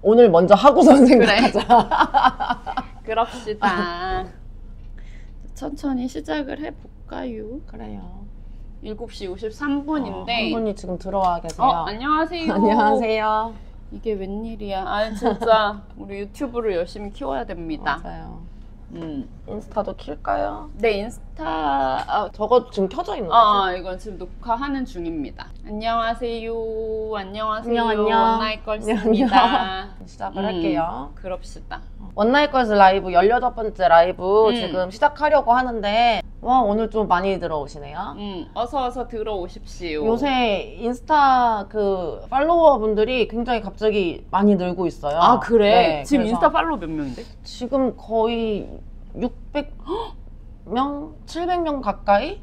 오늘 먼저 하고선 생각하자. 그럽시다. 천천히 시작을 해볼까요? 그래요. 7시 53분인데 한 분이 지금 들어와 계세요. 안녕하세요. 안녕하세요. 이게 웬일이야. 아 진짜 우리 유튜브를 열심히 키워야 됩니다. 맞아요. 인스타도 킬까요? 네, 인스타 저거 지금 켜져 있는 거지? 이건 지금 녹화하는 중입니다. 안녕하세요. 안녕하세요. 안녕. 원나잇 걸스입니다. 시작을 할게요. 그럽시다. 원나잇 걸스 라이브 18번째 라이브 지금 시작하려고 하는데 와 오늘 좀 많이 들어오시네요. 어서 들어오십시오. 요새 인스타 그 팔로워 분들이 굉장히 갑자기 많이 늘고 있어요. 아 그래? 네, 지금 인스타 팔로워 몇 명인데? 지금 거의 600명? 700명 가까이?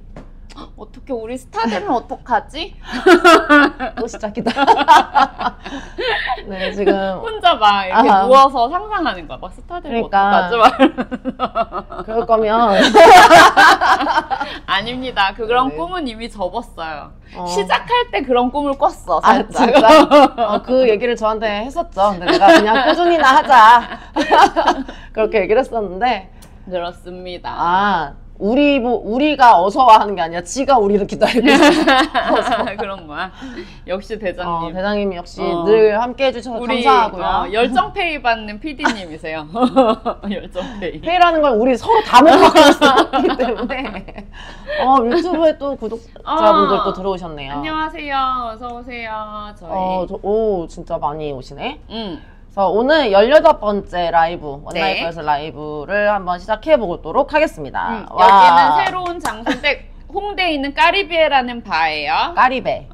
어떻게 우리 스타 되면 어떡하지? 또 시작이다. 네, 지금 혼자 막 이렇게 누워서 상상하는 거야. 막 스타 되면 그러니까. 어떡하지? 그럴 거면 아닙니다. 그런 네. 꿈은 이미 접었어요. 시작할 때 그런 꿈을 꿨어. 아 살짝. 진짜? 그 얘기를 저한테 했었죠. 근데 내가 그냥 꾸준히나 하자 그렇게 얘기를 했었는데 그렇습니다. 우리가 어서와 하는 게 아니라 지가 우리를 기다리고 있어. 그런 거야. 역시 대장님. 대장님이 역시 늘 함께 해주셔서 감사하고요. 열정페이 받는 PD님이세요. 열정페이. 페이라는 걸 우리 서로 다 못 받고 있기 때문에 유튜브에 또 구독자분들 또 들어오셨네요. 안녕하세요. 어서 오세요. 저희. 진짜 많이 오시네. 그래서 오늘 18번째 라이브, 원나잇 걸스 라이브를 한번 시작해 보도록 하겠습니다. 여기는 새로운 장소인데 홍대에 있는 까리베라는 바예요. 까리베.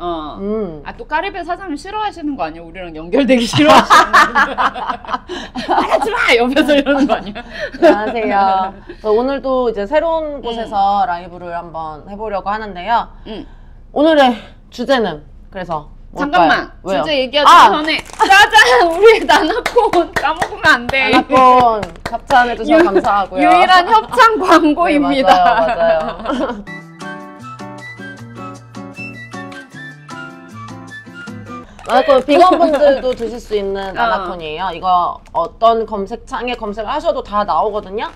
또 까리베 사장님 싫어하시는 거 아니야? 우리랑 연결되기 싫어하시는 거. 말하지 마! 옆에서 이러는 거 아니야? 안녕하세요. 오늘도 이제 새로운 곳에서 라이브를 한번 해보려고 하는데요. 오늘의 주제는 그래서 잠깐만! 왜요? 주제 얘기하기 전에 짜잔! 우리 나나콘 까먹으면 안 돼. 나나콘 협찬해주셔서 감사하고요. 유일한 협찬 광고입니다. 네, 맞아요. 나나콘 비건분들도 드실 수 있는 나나콘이에요. 이거 어떤 검색창에 검색을 하셔도 다 나오거든요.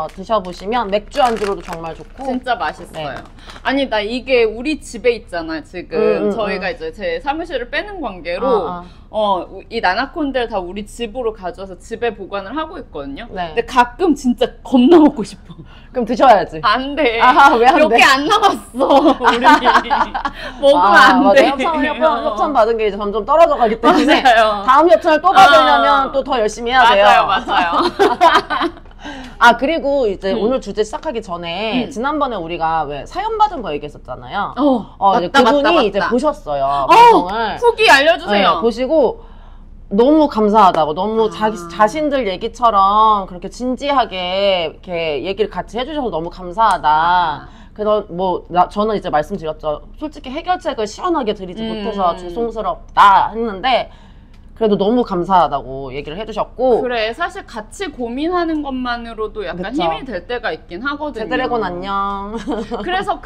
드셔보시면 맥주 안주로도 정말 좋고 진짜 맛있어요. 네. 아니 나 이게 우리 집에 있잖아 지금. 저희가 이제 제 사무실을 빼는 관계로 이 나나콘들 다 우리 집으로 가져와서 집에 보관을 하고 있거든요. 네. 근데 가끔 진짜 겁나 먹고 싶어. 그럼 드셔야지. 안 돼. 왜 안 돼? 몇 개 안 남았어. 우리 먹으면 안 돼. 협찬 받은 게 이제 점점 떨어져 가기 때문에 맞아요. 다음 협찬을 또 받으려면 또 더 열심히 해야 돼요. 맞아요. 그리고 이제 오늘 주제 시작하기 전에 지난번에 우리가 왜 사연 받은 거 얘기했었잖아요. 이제 그분이 맞다. 이제 보셨어요. 방송을. 후기 알려주세요. 네, 보시고 너무 감사하다고, 너무 자신들 얘기처럼 그렇게 진지하게 이렇게 얘기를 같이 해주셔서 너무 감사하다. 그래서 저는 이제 말씀드렸죠. 솔직히 해결책을 시원하게 드리지 못해서 죄송스럽다 했는데 그래도 너무 감사하다고 얘기를 해주셨고. 그래, 사실 같이 고민하는 것만으로도 약간 그쵸. 힘이 될 때가 있긴 하거든요. 제드래곤 안녕. 그래서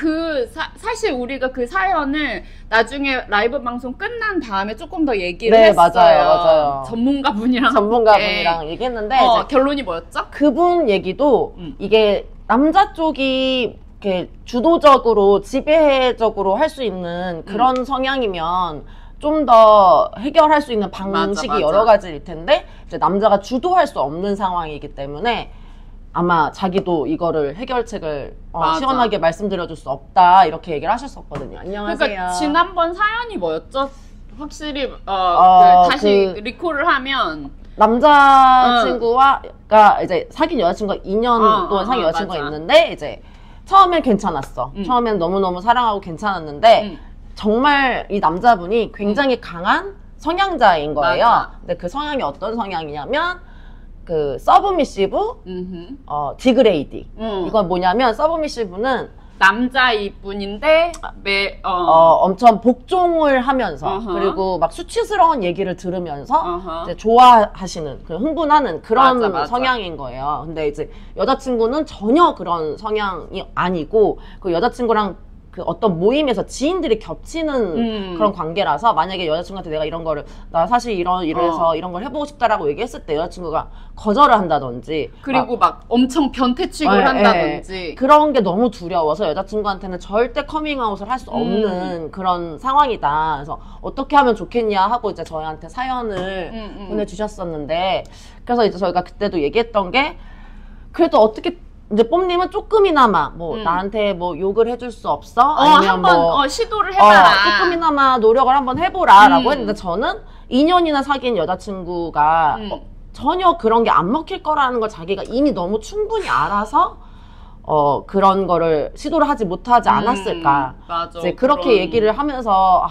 사실 우리가 그 사연을 나중에 라이브 방송 끝난 다음에 조금 더 얘기를 네, 했어요. 맞아요. 전문가분이랑 얘기했는데 결론이 뭐였죠? 그분 얘기도 이게 남자 쪽이 이렇게 주도적으로 지배적으로 할 수 있는 그런 성향이면 좀 더 해결할 수 있는 방식이 맞아. 여러 가지일 텐데 이제 남자가 주도할 수 없는 상황이기 때문에 아마 자기도 이거를 해결책을 시원하게 말씀드려줄 수 없다 이렇게 얘기를 하셨었거든요. 안녕하세요. 그러니까 지난번 사연이 뭐였죠? 확실히 다시 리콜을 하면 남자친구가 이제 사귄 여자친구가 2년 동안 사귄 여자친구가 있는데 이제 처음엔 괜찮았어. 처음엔 너무너무 사랑하고 괜찮았는데 정말 이 남자분이 굉장히 강한 성향자인 거예요. 맞아. 근데 그 성향이 어떤 성향이냐면 그 서브미시브, 디그레이디. 이건 뭐냐면 서브미시브는 남자이분인데 엄청 복종을 하면서 그리고 막 수치스러운 얘기를 들으면서 이제 좋아하시는 흥분하는 그런 맞아. 성향인 거예요. 근데 이제 여자친구는 전혀 그런 성향이 아니고 그 여자친구랑 그 어떤 모임에서 지인들이 겹치는 그런 관계라서 만약에 여자친구한테 내가 이런 거를 나 사실 이래서 이런 걸 해보고 싶다라고 얘기했을 때 여자친구가 거절을 한다든지 그리고 막 엄청 변태취급을 한다든지 그런 게 너무 두려워서 여자친구한테는 절대 커밍아웃을 할 수 없는 그런 상황이다. 그래서 어떻게 하면 좋겠냐 하고 이제 저희한테 사연을 보내주셨었는데 그래서 이제 저희가 그때도 얘기했던 게 그래도 어떻게 이제 뽐님은 조금이나마 뭐 나한테 뭐 욕을 해줄 수 없어? 아니면 한번 뭐 시도를 해봐라. 조금이나마 노력을 한번 해보라라고 했는데 저는 2년이나 사귄 여자친구가 전혀 그런 게 안 먹힐 거라는 걸 자기가 이미 너무 충분히 알아서 그런 거를 시도를 하지 못하지 않았을까. 맞아. 이제 그렇게 얘기를 하면서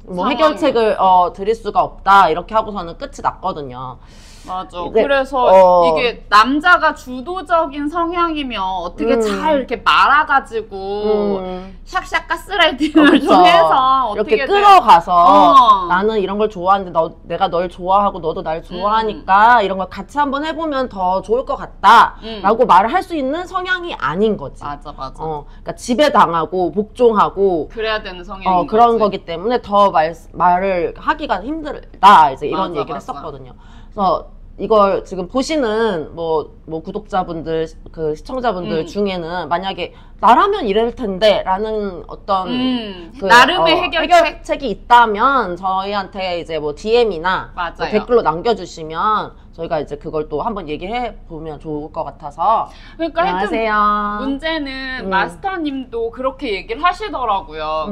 뭐 해결책을 드릴 수가 없다 이렇게 하고서는 끝이 났거든요. 맞아. 그래서 이게 남자가 주도적인 성향이면 어떻게 잘 이렇게 말아가지고 샥샥 가스라이팅을 좀 해서 이렇게 끌어가서 나는 이런 걸 좋아하는데 내가 널 좋아하고 너도 날 좋아하니까 이런 걸 같이 한번 해보면 더 좋을 것 같다 라고 말을 할 수 있는 성향이 아닌 거지. 맞아. 그러니까 지배당하고 복종하고 그래야 되는 성향인 그런 거지. 거기 때문에 더 말을 하기가 힘들다 이제 이런 얘기를 했었거든요. 그래서 이걸 지금 보시는 뭐 구독자분들, 그 시청자분들 중에는 만약에 나라면 이럴 텐데 라는 어떤 나름의 해결책이 있다면 저희한테 이제 뭐 DM이나 뭐 댓글로 남겨주시면 저희가 이제 그걸 또 한번 얘기해 보면 좋을 것 같아서. 그러니까 안녕하세요. 문제는 마스터님도 그렇게 얘기를 하시더라고요.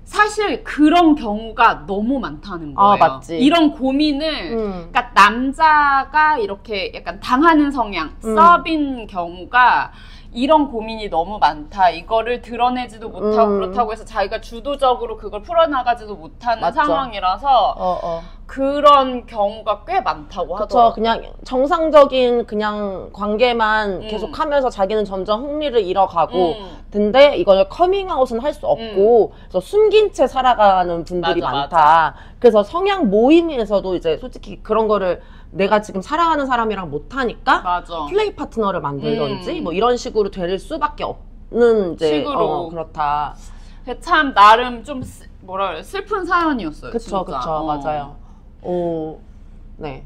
사실 그런 경우가 너무 많다는 거예요. 맞지. 이런 고민을 그러니까 남자가 이렇게 약간 당하는 성향, 서빈 경우가 이런 고민이 너무 많다. 이거를 드러내지도 못하고 그렇다고 해서 자기가 주도적으로 그걸 풀어나가지도 못하는 맞죠. 상황이라서 그런 경우가 꽤 많다고 하더라고요. 그냥 정상적인 그냥 관계만 계속하면서 자기는 점점 흥미를 잃어가고 근데 이걸 커밍아웃은 할 수 없고 그래서 숨긴 채 살아가는 분들이 많다. 그래서 성향 모임에서도 이제 솔직히 그런 거를 내가 지금 사랑하는 사람이랑 못하니까 플레이 파트너를 만들던지 뭐 이런 식으로 될 수밖에 없는 이제 식으로 그렇다. 참 나름 좀 뭐라 그래 슬픈 사연이었어요. 그쵸. 맞아요. 네.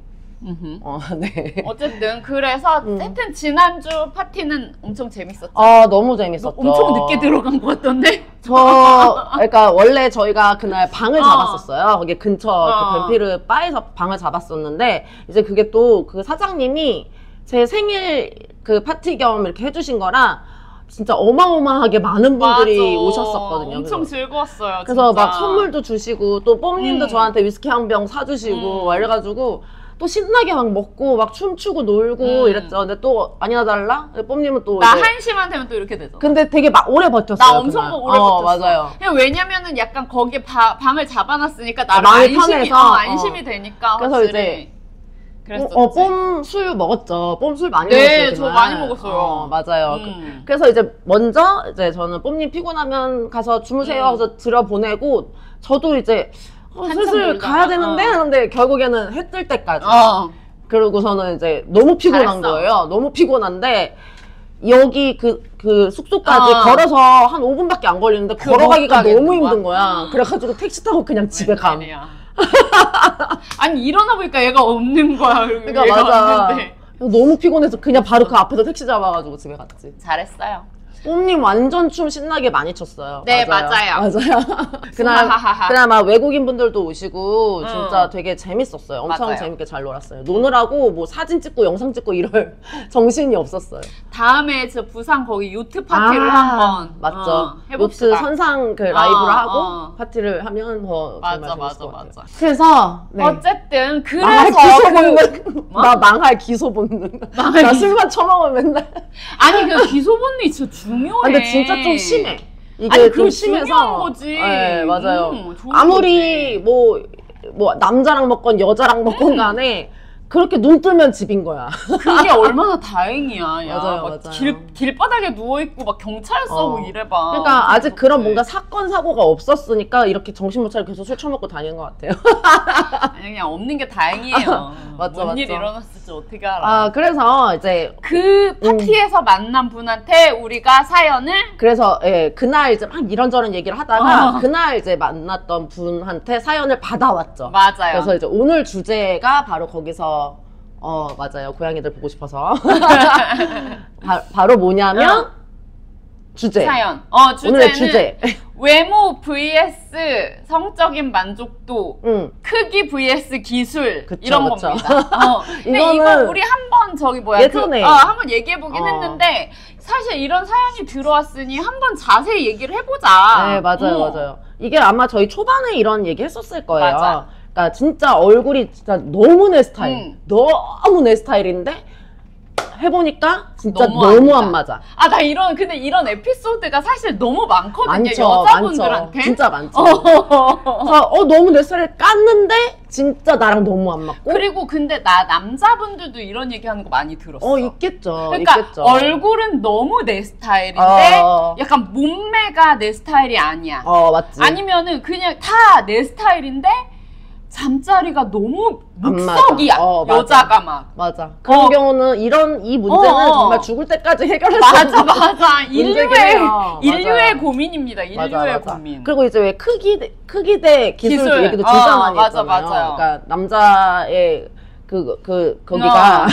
네. 어쨌든 그래서 하여튼 지난주 파티는 엄청 재밌었죠. 너무 재밌었죠. 엄청 늦게 들어간 것 같던데. 그러니까 원래 저희가 그날 방을 잡았었어요. 거기 근처 그 뱀피르 바에서 방을 잡았었는데 이제 그게 또 그 사장님이 제 생일 그 파티 겸 이렇게 해주신 거라 진짜 어마어마하게 많은 분들이 오셨었거든요. 엄청 즐거웠어요. 그래서 진짜. 막 선물도 주시고 또 뽕님도 저한테 위스키 한 병 사주시고 이래가지고 또 신나게 막 먹고 막 춤추고 놀고 이랬죠. 근데 또 아니나 달라 뽕님은 또 나 1시만 되면 또 이렇게 되죠. 근데 되게 막 오래 버텼어요. 나 엄청 오래 버텼어. 맞아요. 왜냐면은 약간 거기에 방을 잡아놨으니까 나름 마음이 편해서 안심이 되니까. 그래서 확실히. 이제 뽐 술 먹었죠. 뽐 술 많이 먹었어요. 네, 저 많이 먹었어요. 맞아요. 그래서 이제 먼저 이제 저는 뽐님 피곤하면 가서 주무세요 하고서 들여보내고 저도 이제 슬슬 가야 되는데 하는데 결국에는 해 뜰 때까지. 그러고서는 이제 너무 피곤한 거예요. 너무 피곤한데 여기 그 숙소까지 걸어서 한 5분밖에 안 걸리는데 걸어가기가 너무 힘든 거야. 그래가지고 택시 타고 그냥 집에 감. 아니 일어나 보니까 얘가 없는 거야. 그러니까 맞아. 없는데. 너무 피곤해서 그냥 바로 그 앞에서 택시 잡아가지고 집에 갔지. 잘했어요. 뽐님 완전 춤 신나게 많이 췄어요. 네, 맞아요. 그나마 외국인 분들도 오시고 진짜 되게 재밌었어요. 엄청 재밌게 잘 놀았어요. 노느라고 뭐 사진 찍고 영상 찍고 이럴 정신이 없었어요. 다음에 저 부산 거기 요트 파티를 한번 맞죠. 해봅시다. 요트 선상 그 라이브를 하고 파티를 하면 더 정말 재밌을 것 같아요. 그래서 어쨌든 나 망할 기소 본능. 나 술만 처먹으면 맨날. 아니 그 기소 본능이 진짜 중요해. 근데 진짜 좀 심해. 이게 아니, 좀 심해서. 거지. 네, 맞아요. 아무리 뭐 남자랑 먹건 여자랑 먹건 간에 그렇게 눈 뜨면 집인 거야. 그게 얼마나 다행이야. 야, 맞아요, 막 맞아요. 길바닥에 누워있고 막 경찰서 이래봐. 그러니까 아직 그런 뭔가 사건 사고가 없었으니까 이렇게 정신 못 차리고 계속 술 처먹고 다니는 것 같아요. 아니, 그냥 없는 게 다행이에요. 맞죠, 뭔 일 맞죠. 일어났을지 어떻게 알아. 아, 그래서 이제 그 파티에서 만난 분한테 우리가 사연을 그래서 예, 그날 이제 막 이런저런 얘기를 하다가 그날 이제 만났던 분한테 사연을 받아왔죠. 맞아요. 그래서 이제 오늘 주제가 바로 거기서 맞아요. 고양이들 보고 싶어서 바로 뭐냐면 주제. 사연. 오늘의 주제는 주제. 외모 vs 성적인 만족도, 크기 vs 기술 그쵸, 이런 그쵸. 겁니다. 근데 이거는 이거 우리 한번 저기 뭐야 예전에 한번 얘기해 보긴 했는데 사실 이런 사연이 들어왔으니 한번 자세히 얘기를 해보자. 네, 맞아요, 맞아요. 이게 아마 저희 초반에 이런 얘기 했었을 거예요. 맞아. 그러니까 진짜 얼굴이 진짜 너무 내 스타일, 너무 내 스타일인데 해보니까 진짜 너무 안 맞아. 아, 나 근데 이런 에피소드가 사실 너무 많거든요. 많죠, 여자분들한테. 많죠. 진짜 많죠. 그래서 너무 내 스타일을 깠는데 진짜 나랑 너무 안 맞고. 그리고 근데 남자분들도 이런 얘기하는 거 많이 들었어. 있겠죠. 그러니까 있겠죠. 얼굴은 너무 내 스타일인데 약간 몸매가 내 스타일이 아니야. 맞지. 아니면은 그냥 다 내 스타일인데 잠자리가 너무 묵석이야. 여자가 막. 맞아. 그런 경우는 이 문제는 정말 죽을 때까지 해결할 수 없는 맞아. 인류의 맞아요. 고민입니다. 인류의 맞아. 고민. 그리고 이제 왜 크기 대 기술 얘기도 진짜 많이 했잖아요. 맞아요. 그러니까 남자의 거기가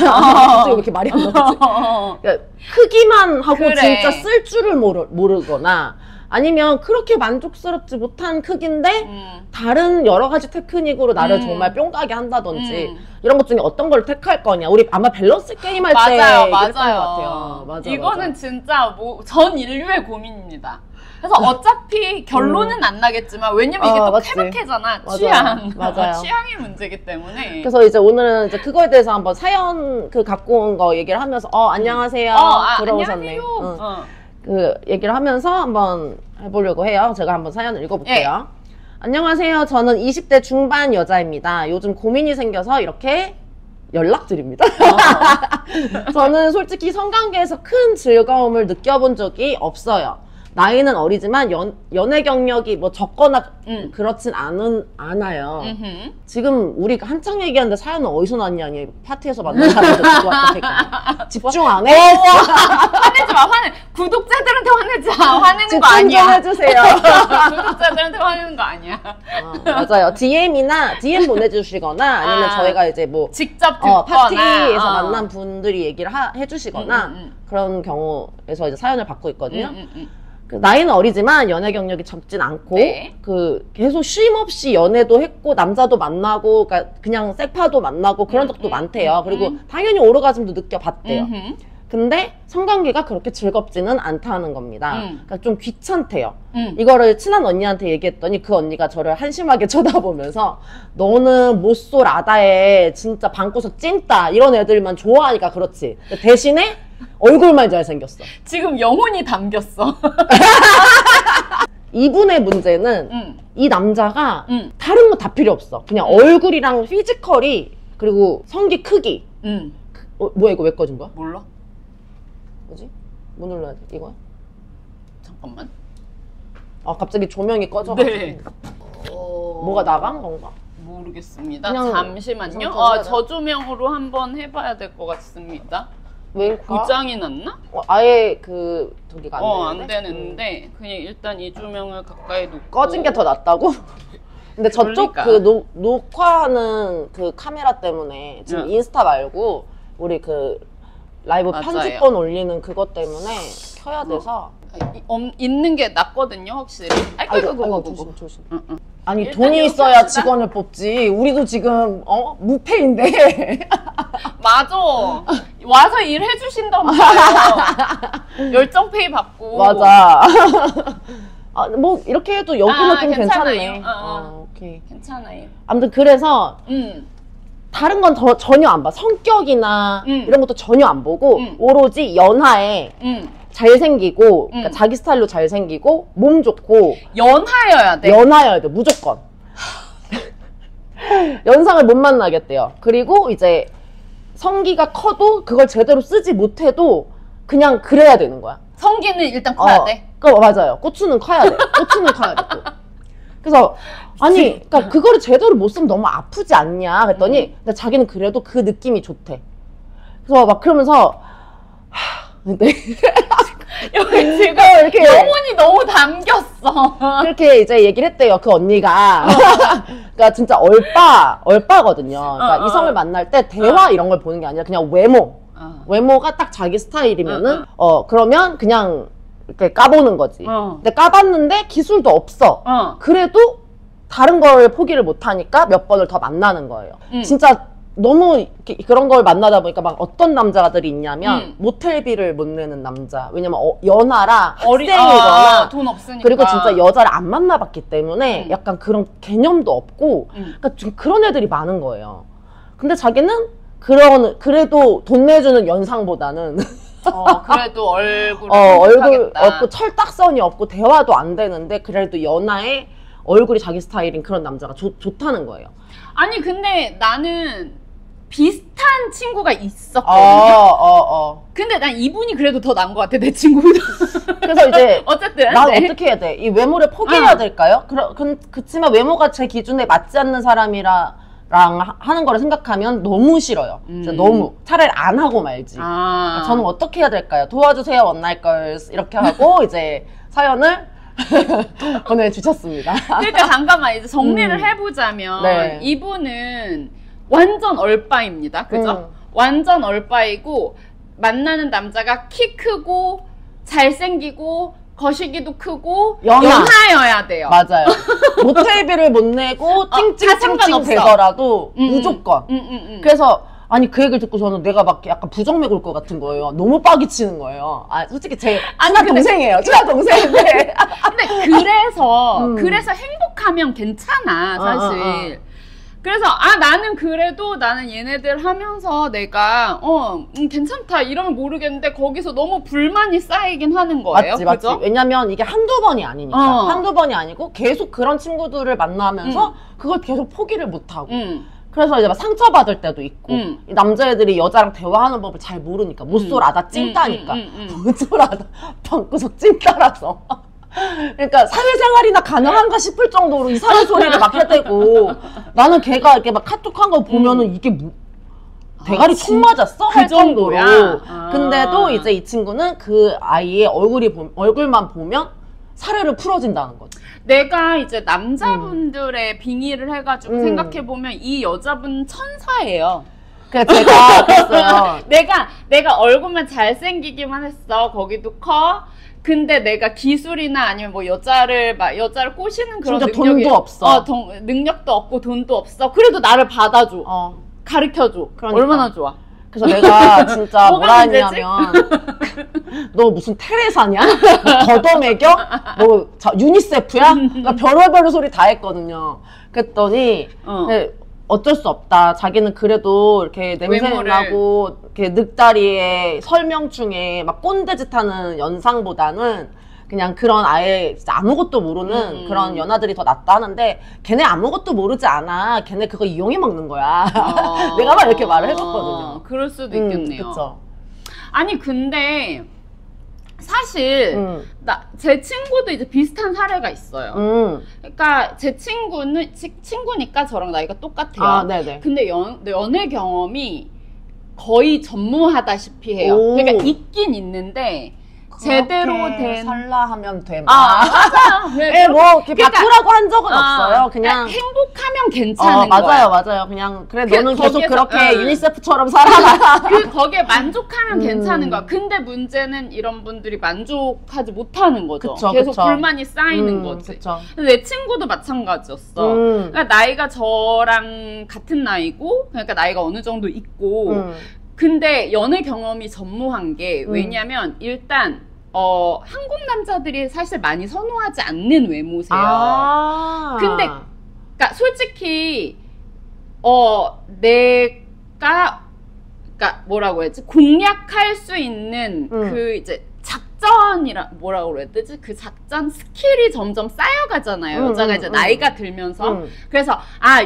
왜 이렇게 말이 안 나오지? 그러니까 크기만 하고 그래. 진짜 쓸 줄을 모르거나 아니면 그렇게 만족스럽지 못한 크기인데 다른 여러 가지 테크닉으로 나를 정말 뿅가게 한다든지 이런 것 중에 어떤 걸 택할 거냐. 우리 아마 밸런스 게임 할 때 얘기했던 것 같아요. 맞아, 이거는 진짜 전 인류의 고민입니다. 그래서 어차피 결론은 안 나겠지만 왜냐면 이게 또 맞지. 케바케잖아. 맞아요. 취향의 문제이기 때문에. 그래서 이제 오늘은 이제 그거에 대해서 한번 사연 갖고 온 거 얘기를 하면서 안녕하세요. 들어오셨네. 안녕하세요. 그 얘기를 하면서 한번 해보려고 해요. 제가 한번 사연을 읽어볼게요. 안녕하세요. 저는 20대 중반 여자입니다. 요즘 고민이 생겨서 이렇게 연락드립니다. 저는 솔직히 성관계에서 큰 즐거움을 느껴본 적이 없어요. 나이는 어리지만 연애 경력이 뭐 적거나 그렇진 않아요. 지금 우리가 한창 얘기하는데 사연은 어디서 났냐니 파티에서 만난 사람들 듣고 왔다니까. 집중 안 해? 화내지 마. 구독자들한테 화내지 마. 화내는 거 아니야. 집중 좀 해주세요. 구독자들한테 화내는 거 아니야. 맞아요. DM 보내주시거나 아니면 저희가 이제 뭐 직접 듣거나 파티에서 만난 분들이 얘기를 해주시거나 그런 경우에서 이제 사연을 받고 있거든요. 그 나이는 어리지만 연애 경력이 적진 않고 계속 쉼 없이 연애도 했고 남자도 만나고 그냥 섹파도 만나고 그런 적도 많대요. 그리고 당연히 오르가즘도 느껴봤대요. 근데 성관계가 그렇게 즐겁지는 않다는 겁니다. 그러니까 좀 귀찮대요. 이거를 친한 언니한테 얘기했더니 그 언니가 저를 한심하게 쳐다보면서 너는 못쏠 아다에 진짜 방구석 찐따 이런 애들만 좋아하니까 그렇지. 대신에 얼굴만 잘생겼어. 지금 영혼이 담겼어. 이분의 문제는 이 남자가 다른 거 다 필요 없어. 그냥 얼굴이랑 피지컬이 그리고 성기 크기. 뭐야 이거 왜 꺼진 거야? 몰라. 뭐지? 뭐 눌러야 돼? 이거야? 잠깐만. 갑자기 조명이 꺼져가지고. 네. 뭐가 나간 건가? 모르겠습니다. 잠시만요. 저조명으로 한번 해봐야 될 것 같습니다. 왜 고장이 났나? 아예 저기가 안 되는데 그냥 일단 이 조명을 가까이 놓고 꺼진 게 더 낫다고? 근데 저쪽 그러니까. 녹화하는 그 카메라 때문에 지금 인스타 말고 우리 라이브 맞아요. 편집본 올리는 그것 때문에 켜야 돼서 있는 게 낫거든요, 확실히. 아이고. 조심. 아니 돈이 있어야 합시다. 직원을 뽑지. 우리도 지금 무패인데. 맞아. 와서 일해주신다면서요. 열정페이 받고. 맞아. 뭐 이렇게 해도 여기는 좀 괜찮네. 오케이. 괜찮아요. 아무튼 그래서 다른 건 전혀 안 봐. 성격이나 이런 것도 전혀 안 보고 오로지 연하에 잘생기고 그러니까 자기 스타일로 잘생기고 몸 좋고 연하여야 돼. 연하여야 돼 무조건. 연상을 못 만나겠대요. 그리고 이제 성기가 커도 그걸 제대로 쓰지 못해도 그냥 그래야 되는 거야. 성기는 일단 커야 돼? 맞아요. 고추는 커야 돼. 고추는 커야 돼. 그래서 아니 그러니까 그거를 제대로 못 쓰면 너무 아프지 않냐 그랬더니 근데 자기는 그래도 그 느낌이 좋대. 그래서 막 그러면서 근데 여기 지금 이렇게 영혼이 너무 담겼어. 그렇게 이제 얘기를 했대요. 그 언니가. 그러니까 진짜 얼빠거든요. 그러니까 이성을 만날 때 대화 이런 걸 보는 게 아니라 그냥 외모가 딱 자기 스타일이면은 그러면 그냥 이렇게 까보는 거지. 근데 까봤는데 기술도 없어. 그래도 다른 걸 포기를 못 하니까 몇 번을 더 만나는 거예요. 진짜 너무 그런 걸 만나다 보니까 막 어떤 남자들이 있냐면 모텔비를 못 내는 남자. 왜냐면 연하라 학생이거나 돈 없으니까. 그리고 진짜 여자를 안 만나봤기 때문에 약간 그런 개념도 없고 그러니까 좀 그런 애들이 많은 거예요. 근데 자기는 그래도 돈 내주는 연상보다는 그래도 얼굴 없고 철딱선이 없고 대화도 안 되는데 그래도 연하의 얼굴이 자기 스타일인 그런 남자가 좋다는 거예요. 아니 근데 나는 비슷한 친구가 있었거든요. 근데 난 이분이 그래도 더 나은 것 같아, 내 친구보다. 그래서 이제 어쨌든 난 어떻게 해야 돼? 이 외모를 포기해야 될까요? 그치만 외모가 제 기준에 맞지 않는 사람이랑 하는 거를 생각하면 너무 싫어요. 진짜 너무 차라리 안 하고 말지. 저는 어떻게 해야 될까요? 도와주세요, 원나잇걸 이렇게 하고 이제 사연을 보내주셨습니다. 그러니까 잠깐만 이제 정리를 해보자면 네. 이분은 완전 얼빠입니다. 그죠? 완전 얼빠이고 만나는 남자가 키 크고 잘생기고 거시기도 크고 연하여야 돼요. 맞아요. 모텔비를 못 내고 찡찡찡찡 되더라도 무조건. 그래서 아니 그 얘기를 듣고 저는 내가 막 약간 부정맥 올 것 같은 거예요. 너무 빡이 치는 거예요. 솔직히 제 친한 동생이에요. 친한 동생인데. 근데 그래서 행복하면 괜찮아 사실. 그래서 나는 얘네들 하면서 내가 괜찮다 이러면 모르겠는데 거기서 너무 불만이 쌓이긴 하는 거예요. 맞지. 왜냐면 이게 한두 번이 아니니까. 한두 번이 아니고 계속 그런 친구들을 만나면서 그걸 계속 포기를 못하고 그래서 이제 막 상처받을 때도 있고 이 남자애들이 여자랑 대화하는 법을 잘 모르니까 못쏠아다 찡따니까 못쏠아다 방구석 찡따라서 그러니까 사회생활이나 가능한가 싶을 정도로 이상한 소리를 막 해대고 나는 걔가 이렇게 막 카톡한 거 보면은 이게 뭐 대가리 총 맞았어? 할 정도로. 근데도 이제 이 친구는 그 아이의 얼굴만 보면 사례를 풀어진다는 거지. 내가 이제 남자분들의 빙의를 해가지고 생각해보면 이 여자분 천사예요. 그래서 제가 그랬어요. 내가 얼굴만 잘생기기만 했어. 거기도 커. 근데 내가 기술이나 아니면 뭐 여자를 꼬시는 그런 진짜 능력이 돈도 없어. 능력도 없고 돈도 없어. 그래도 나를 받아줘. 가르쳐줘. 그러니까. 얼마나 좋아. 그래서 내가 진짜 뭐라 했냐면 너 무슨 테레사냐? 걷어먹여? 뭐 유니세프야? 나 별의별 소리 다 했거든요. 그랬더니 어쩔 수 없다. 자기는 그래도 이렇게 냄새 나고 이렇게 늑다리에 설명충에 막 꼰대짓 하는 연상보다는 그냥 그런 아예 진짜 아무것도 모르는 그런 연하들이 더 낫다 하는데 걔네 아무것도 모르지 않아. 걔네 그거 이용해 먹는 거야. 내가 막 이렇게 말을 했었거든요. 그럴 수도 있겠네요. 그쵸. 아니 근데 사실 제 친구도 이제 비슷한 사례가 있어요. 그러니까 제 친구니까 저랑 나이가 똑같아요. 네네. 근데 연애 경험이 거의 전무하다시피 해요. 그러니까 있긴 있는데 제대로 된 설라하면 돼. 맞아요. 네, 뭐 이렇게 바꾸라고 한 적은 없어요. 그냥 행복하면 괜찮은 거야. 맞아요. 그냥 그래 너는 계속 그렇게 유니세프처럼 살아라. 거기에 만족하면 괜찮은 거야. 근데 문제는 이런 분들이 만족하지 못하는 거죠. 계속 불만이 쌓이는 거지. 근데 내 친구도 마찬가지였어. 그러니까 나이가 저랑 같은 나이고, 그러니까 나이가 어느 정도 있고. 근데 연애 경험이 전무한 게 왜냐면 일단 한국 남자들이 사실 많이 선호하지 않는 외모세요. 근데 그러니까 솔직히 내가 그러니까 뭐라고 해야지 공략할 수 있는 그 이제 작전이라 뭐라고 그래야 되지? 그 작전 스킬이 점점 쌓여가잖아요. 여자가 이제 나이가 들면서. 그래서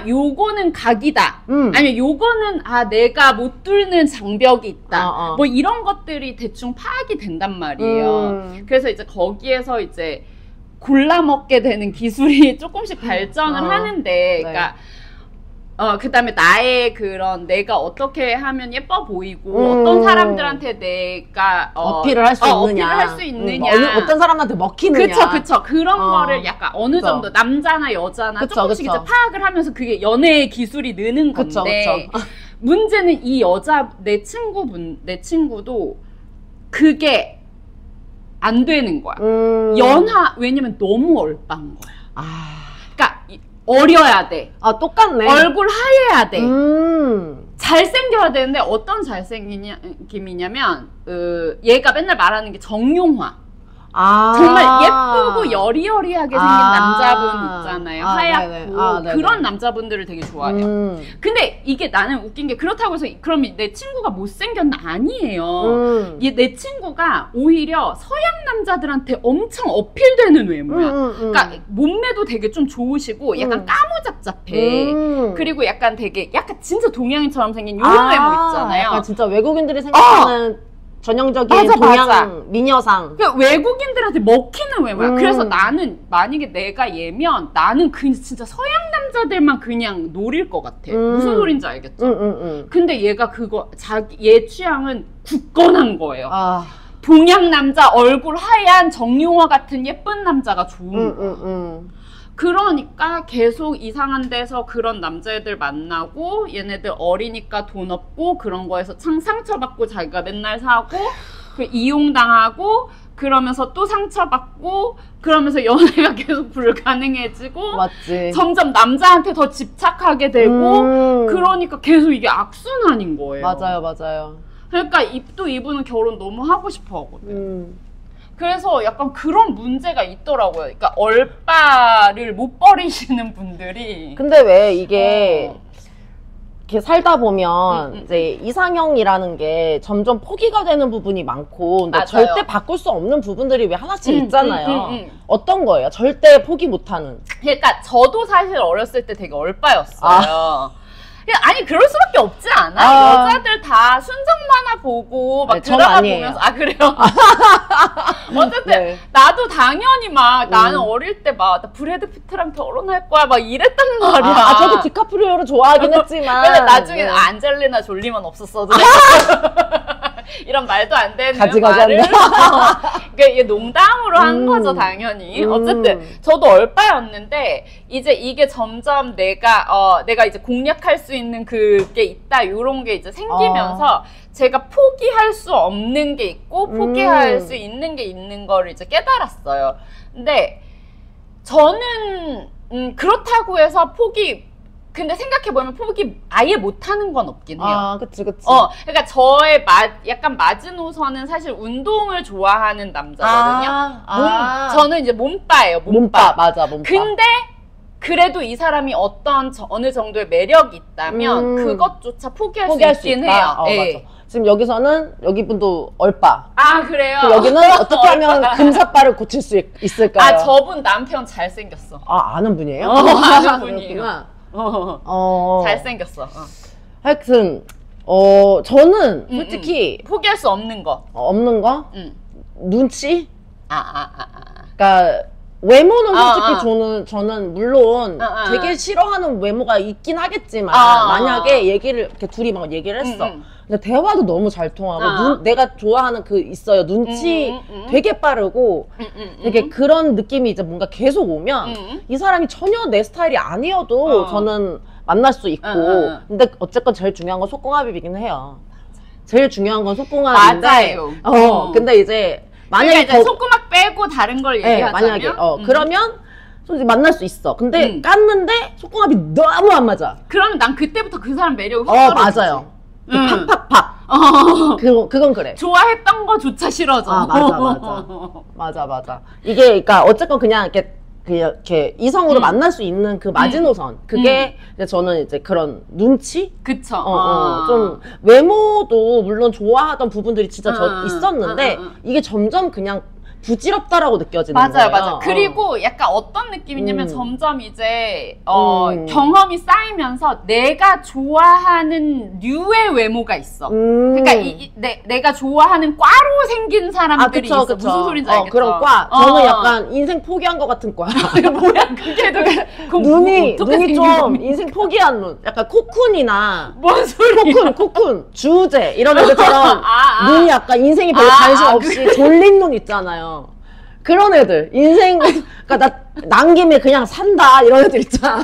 요거는 각이다. 아니면 요거는 내가 못 뚫는 장벽이 있다. 뭐 이런 것들이 대충 파악이 된단 말이에요. 그래서 이제 거기에서 이제 골라 먹게 되는 기술이 조금씩 발전을 하는데, 그러니까 그 다음에 나의 그런 내가 어떻게 하면 예뻐 보이고 어떤 사람들한테 내가 어필을 할 수 있느냐, 어필을 할 수 있느냐, 어떤 사람한테 먹히느냐, 그쵸 그런 거를 약간 어느 정도 남자나 여자나 조금씩 이제 파악을 하면서 그게 연애의 기술이 느는 건데 문제는 이 여자 내 친구도 그게 안 되는 거야. 왜냐면 너무 얼빠인 거야. 그러니까 어려야 돼. 똑같네. 얼굴 하얘야 돼. 잘생겨야 되는데 어떤 잘생김이냐면 얘가 맨날 말하는 게 정용화. 정말 예쁘고 여리여리하게 생긴 남자분 있잖아요. 하얗고 그런 남자분들을 되게 좋아해요. 근데 이게 나는 웃긴 게 그렇다고 해서 그러면 내 친구가 못생겼나? 아니에요. 내 친구가 오히려 서양 남자들한테 엄청 어필되는 외모야. 그러니까 몸매도 되게 좀 좋으시고 약간 까무잡잡해. 그리고 약간 되게 약간 진짜 동양인처럼 생긴 이런 외모 있잖아요. 약간 진짜 외국인들이 생각하는 전형적인 동양 미녀상. 그러니까 외국인들한테 먹히는 외모야. 그래서 나는 만약에 내가 얘면 나는 진짜 서양 남자들만 그냥 노릴 것 같아. 무슨 소린지 알겠죠? 근데 얘가 얘 취향은 굳건한 거예요. 동양 남자 얼굴 하얀 정용화 같은 예쁜 남자가 좋은 거야. 그러니까 계속 이상한 데서 그런 남자애들 만나고 얘네들 어리니까 돈 없고 그런 거에서 상처받고 자기가 맨날 사고 이용당하고 그러면서 또 상처받고 그러면서 연애가 계속 불가능해지고 맞지. 점점 남자한테 더 집착하게 되고 그러니까 계속 이게 악순환인 거예요. 맞아요. 그러니까 이분은 결혼 너무 하고 싶어 하거든. 그래서 약간 그런 문제가 있더라고요. 그러니까 얼빠를 못 버리시는 분들이. 근데 왜 이게 이렇게 살다 보면 이제 이상형이라는 게 점점 포기가 되는 부분이 많고 근데 절대 바꿀 수 없는 부분들이 왜 하나씩 있잖아요. 어떤 거예요? 절대 포기 못하는. 그러니까 저도 사실 어렸을 때 되게 얼빠였어요. 아니 그럴 수밖에 없지 않아? 여자들 다 순정 만화 보고 막 드라마 보면서 그래요? 어쨌든 나도 당연히 나는 어릴 때 나 브래드 피트랑 결혼할 거야 막 이랬단 말이야. 저도 디카프리오를 좋아하긴 했지만 근데 나중에 안젤리나 졸리만 없었어도 이런 말도 안 되는 말을 그러니까 이게 농담으로 한 거죠 당연히. 어쨌든 저도 얼빠였는데 이제 이게 점점 내가 이제 공략할 수 있는 그게 있다 요런 게 이제 생기면서 제가 포기할 수 없는 게 있고 포기할 수 있는 게 있는 거를 이제 깨달았어요. 근데 저는 그렇다고 해서 근데 생각해보면 포기 아예 못하는 건 없긴 해요. 그치. 그러니까 저의 약간 마지노선은 사실 운동을 좋아하는 남자거든요. 저는 이제 몸빠예요. 몸빠. 맞아, 몸빠. 근데 그래도 이 사람이 어느 정도의 매력이 있다면 그것조차 포기할 수 있긴 해요. 맞아. 지금 여기서는 여기 분도 얼빠. 그래요? 여기는 어떻게 하면 금사빠를 고칠 수 있을까요? 저분 남편 잘생겼어. 아는 분이에요? 아는 분이에요. 잘생겼어. 하여튼 저는 솔직히 포기할 수 없는 거. 없는 거? 눈치? 그러니까 외모는 솔직히 저는 물론 되게 싫어하는 외모가 있긴 하겠지만 만약에 얘기를 둘이 막 얘기를 했어. 근데 대화도 너무 잘 통하고 내가 좋아하는 있어요. 눈치 되게 빠르고 되게 그런 느낌이 이제 뭔가 계속 오면 이 사람이 전혀 내 스타일이 아니어도 저는 만날 수 있고 근데 어쨌건 제일 중요한 건 속궁합이긴 해요. 제일 중요한 건 속궁합인데 맞아요. 근데 이제 만약에 이제 속궁합 빼고 다른 걸 얘기하자면 만약에 그러면 솔직히 만날 수 있어. 근데 깠는데 속궁합이 너무 안 맞아. 그러면 난 그때부터 그 사람 매력이 확 떨어지지. 맞아요. 팍팍팍. 그건 그래. 좋아했던 거조차 싫어져. 맞아. 이게 그러니까 어쨌건 그냥 이렇게 그냥 이렇게 이성으로 만날 수 있는 그 마지노선. 그게 이제 저는 이제 그런 눈치? 그쵸. 좀 외모도 물론 좋아하던 부분들이 진짜 있었는데 이게 점점 그냥 부질없다라고 느껴지는 거예요. 맞아요. 그리고 약간 어떤 느낌이냐면 점점 이제 경험이 쌓이면서 내가 좋아하는 류의 외모가 있어. 그러니까 내가 좋아하는 과로 생긴 사람들이 있어. 그쵸. 무슨 소린지 알겠죠? 그런 과. 저는 약간 인생 포기한 것 같은 과. 뭐야 그게 눈이 좀 인생 포기한 눈. 약간 코쿤이나 뭔 소리야? 코쿤 주제 이런 애들처럼 눈이 약간 인생이 별로 관심 없이 졸린 눈 있잖아요. 그런 애들 인생 그러니까 난 김에 그냥 산다 이런 애들 있잖아.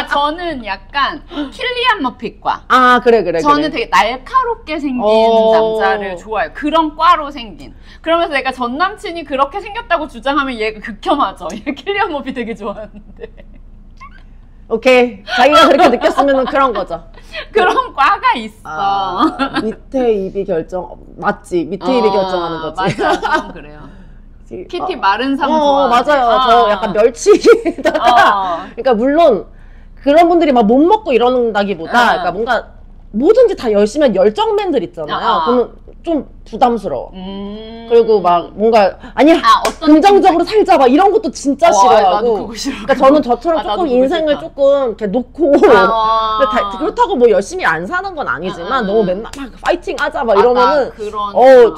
저는 약간 킬리안 머피과. 그래. 저는 되게 날카롭게 생긴 남자를 좋아해요. 그런 과로 생긴. 그러면서 내가 전 남친이 그렇게 생겼다고 주장하면 얘가 극혐하죠. 얘 킬리안 머피 되게 좋아하는데. 오케이. 자기가 그렇게 느꼈으면 그런 거죠. 그런 과가 있어. 밑에 입이 맞지. 밑에 입이 결정하는 거지. 맞아. 저는 그래요. 키티 마른 상 좋아하네. 맞아요. 저 약간 멸치다가 그러니까 물론 그런 분들이 막 못 먹고 이러는다기보다 그러니까 뭔가 뭐든지 다 열심히 한 열정맨들 있잖아요. 그러면 좀 부담스러워. 그리고 막 뭔가 아니야 긍정적으로 살자 막 이런 것도 진짜 싫어하고. 나도 그거 싫어. 그러니까 저는 저처럼 조금 인생을 조금 이렇게 놓고 그렇다고 뭐 열심히 안 사는 건 아니지만 너무 맨날 막 파이팅 하자 막 이러면은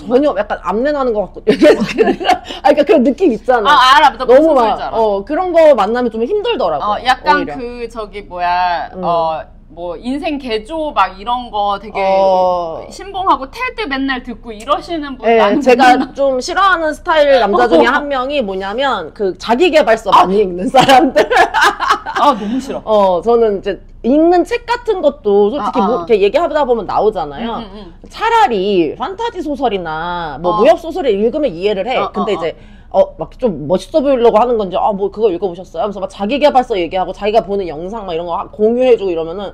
전혀 약간 암내 나는 것 같고 그러니까 그런 느낌 있잖아. 알아. 너무 막 그런 거 만나면 좀 힘들더라고. 약간 오히려. 그 저기 뭐야 뭐 인생 개조 막 이런 거 되게 신봉하고 테드 맨날 듣고 이러시는 분 나는 제가 좀 싫어하는 스타일 남자 중에 한 명이 뭐냐면 그 자기계발서 많이 읽는 사람들. 너무 싫어. 저는 이제 읽는 책 같은 것도 솔직히 뭐 이렇게 얘기하다 보면 나오잖아요. 차라리 판타지 소설이나 뭐 무협 소설을 읽으면 이해를 해. 근데 이제 막 좀 멋있어 보이려고 하는 건지, 뭐 그거 읽어보셨어요? 하면서 막 자기계발서 얘기하고 자기가 보는 영상 막 이런 거 공유해주고 이러면은,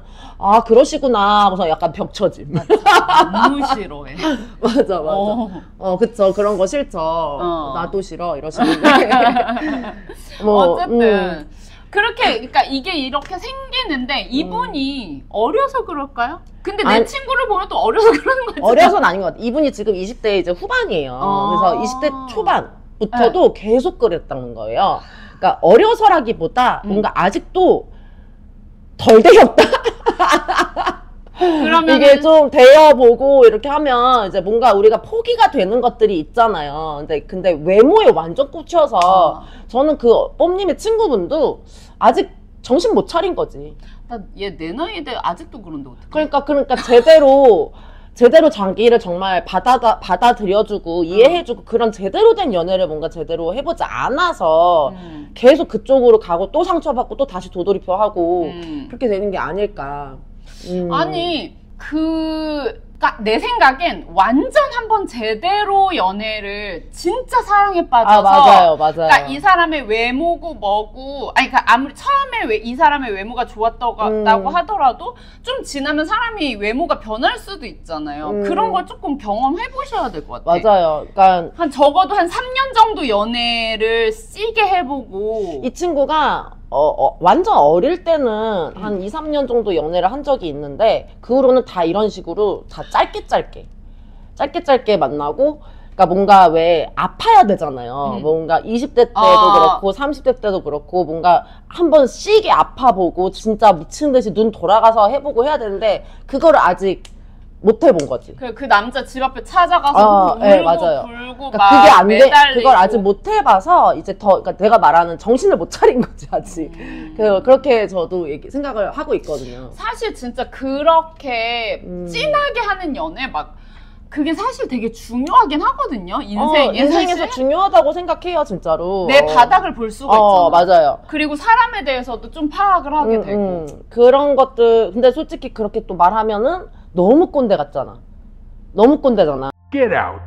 그러시구나 하고서 약간 벽쳐짐. 너무 싫어해. 맞아. 그쵸. 그런 거 싫죠. 나도 싫어. 이러시는데. 어쨌든. 그렇게, 그러니까 이게 이렇게 생기는데, 이분이 어려서 그럴까요? 근데 내 친구를 보면 또 어려서 그러는 거지. 어려서는 아닌 것 같아. 이분이 지금 20대 이제 후반이에요. 그래서 20대 초반부터도 계속 그랬다는 거예요. 그러니까 어려서라기보다 뭔가 아직도 덜 되었다. 그러면 이게 좀 되어보고 이렇게 하면 이제 뭔가 우리가 포기가 되는 것들이 있잖아요. 근데 외모에 완전 꽂혀서 저는 그 뽐님의 친구분도 아직 정신 못 차린 거지. 얘 내 나이에 아직도 그런데 어떡해? 그러니까 제대로 자기를 정말 받아들여주고 이해해주고 그런 제대로 된 연애를 뭔가 제대로 해보지 않아서 계속 그쪽으로 가고 또 상처받고 또 다시 도돌이표하고 그렇게 되는 게 아닐까. 아니 그러니까 내 생각엔 완전 한번 제대로 연애를 진짜 사랑에 빠져서 맞아요. 그러니까 이 사람의 외모고 뭐고 그러니까 아무리 처음에 이 사람의 외모가 좋았다고 하더라도 좀 지나면 사람이 외모가 변할 수도 있잖아요. 그런 걸 조금 경험해 보셔야 될 것 같아요. 맞아요. 그러니까 적어도 한 3년 정도 연애를 세게 해보고 이 친구가 완전 어릴 때는 한 2, 3년 정도 연애를 한 적이 있는데 그 후로는 다 이런 식으로 다 짧게 만나고 그러니까 뭔가 왜 아파야 되잖아요. 뭔가 20대 때도 그렇고 30대 때도 그렇고 뭔가 한번 시게 아파보고 진짜 미친 듯이 눈 돌아가서 해보고 해야 되는데 그거를 아직 못 해본 거지. 그 남자 집 앞에 찾아가서 울고 맞아요. 불고 그러니까 막 그게 안 돼. 매달리고. 그걸 아직 못 해봐서 이제 그러니까 내가 말하는 정신을 못 차린 거지 아직. 그렇게 저도 생각을 하고 있거든요. 사실 진짜 그렇게 진하게 하는 연애 막 그게 사실 되게 중요하긴 하거든요. 인생에서 사실. 중요하다고 생각해요, 진짜로. 내 바닥을 볼 수가 있잖아. 맞아요. 그리고 사람에 대해서도 좀 파악을 하게 되고. 그런 것들, 근데 솔직히 그렇게 또 말하면은 너무 꼰대 같잖아. 너무 꼰대잖아. Get out.